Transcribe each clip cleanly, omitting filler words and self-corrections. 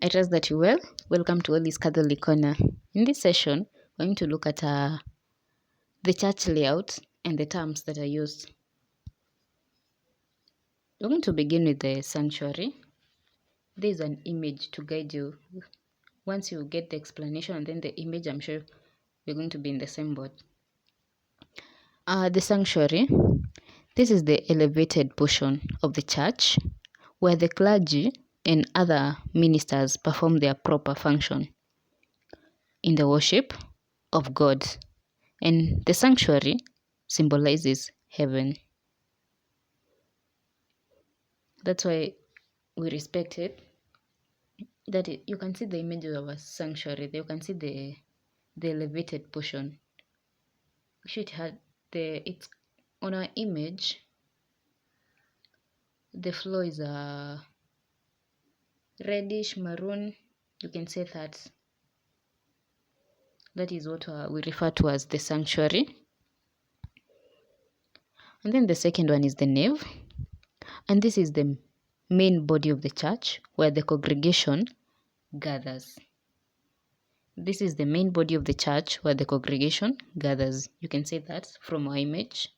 I trust that you well. Welcome to Oli's Catholic Corner. In this session, we're going to look at the church layout and the terms that are used. We're going to begin with the sanctuary. There is an image to guide you. Once you get the explanation and then the image, I'm sure we're going to be in the same boat. The sanctuary. This is the elevated portion of the church where the clergy and other ministers perform their proper function in the worship of God. And the sanctuary symbolizes heaven. That's why we respect it. You can see the image of a sanctuary. You can see the elevated portion. It had it's on our image. The floor is a reddish maroon. You can say that is what we refer to as the sanctuary. And then the second one is the nave. And this is the main body of the church where the congregation gathers. This is the main body of the church where the congregation gathers. You can see that from our image.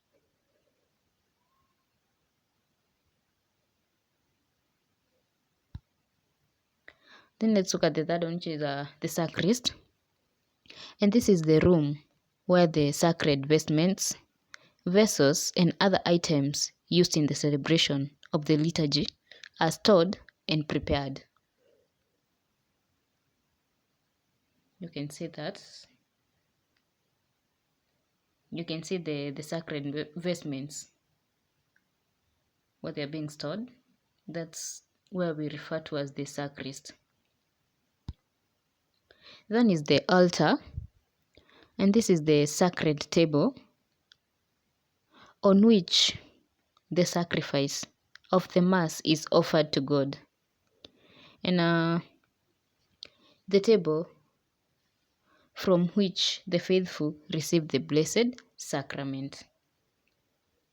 Then let's look at the third one, which is the sacrist. And this is the room where the sacred vestments, vessels, and other items used in the celebration of the liturgy are stored and prepared. You can see that. You can see the sacred vestments where they're being stored. That's where we refer to as the sacrist. Then is the altar, and this is the sacred table on which the sacrifice of the Mass is offered to God. And the table from which the faithful receive the Blessed Sacrament.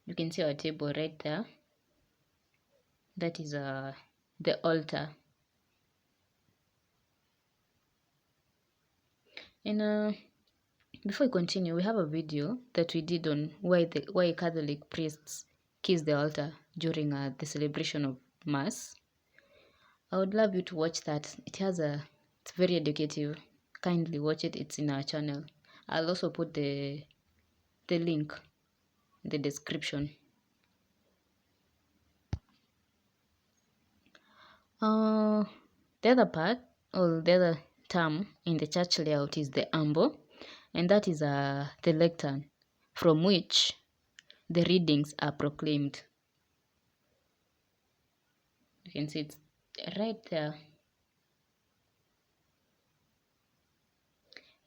You can see our table right there. That is the altar. And before we continue, we have a video that we did on why Catholic priests kiss the altar during the celebration of Mass. I would love you to watch that. It's very educative. Kindly watch it. It's in our channel. I'll also put the link in the description. The other part, or the other term in the church layout is the ambo, and that is the lectern from which the readings are proclaimed. You can see it's right there.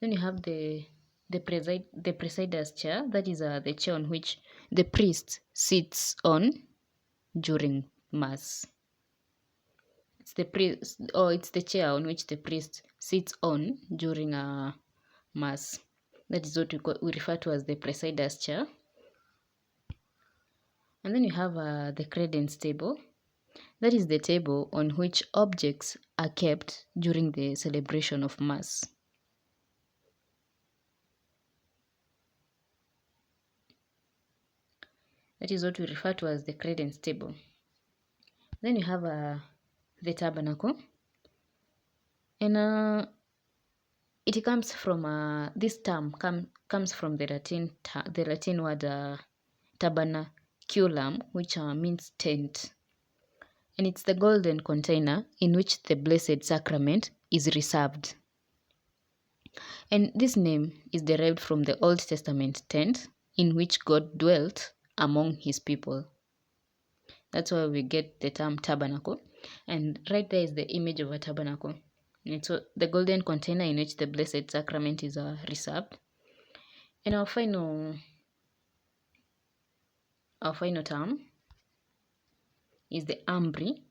Then you have the presider's chair. That is the chair on which the priest sits on during Mass. It's the chair on which the priest sits on during Mass. That is what we refer to as the presider's chair. And then you have the credence table. That is the table on which objects are kept during the celebration of Mass. That is what we refer to as the credence table. Then you have the tabernacle. And it comes from this term comes from the Latin word tabernaculum, which means tent. And it's the golden container in which the Blessed Sacrament is reserved. And this name is derived from the Old Testament tent in which God dwelt among his people. That's why we get the term tabernacle. And right there is the image of a tabernacle. And so the golden container in which the Blessed Sacrament is reserved. And our final term is the ambry.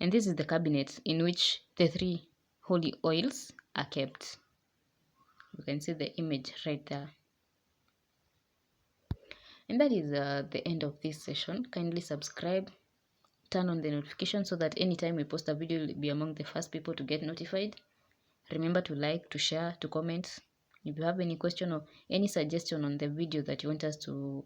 And this is the cabinet in which the 3 holy oils are kept. You can see the image right there. And that is the end of this session. Kindly subscribe, turn on the notification so that anytime we post a video, you'll be among the first people to get notified. Remember to like, to share, to comment. If you have any question or any suggestion on the video that you want us to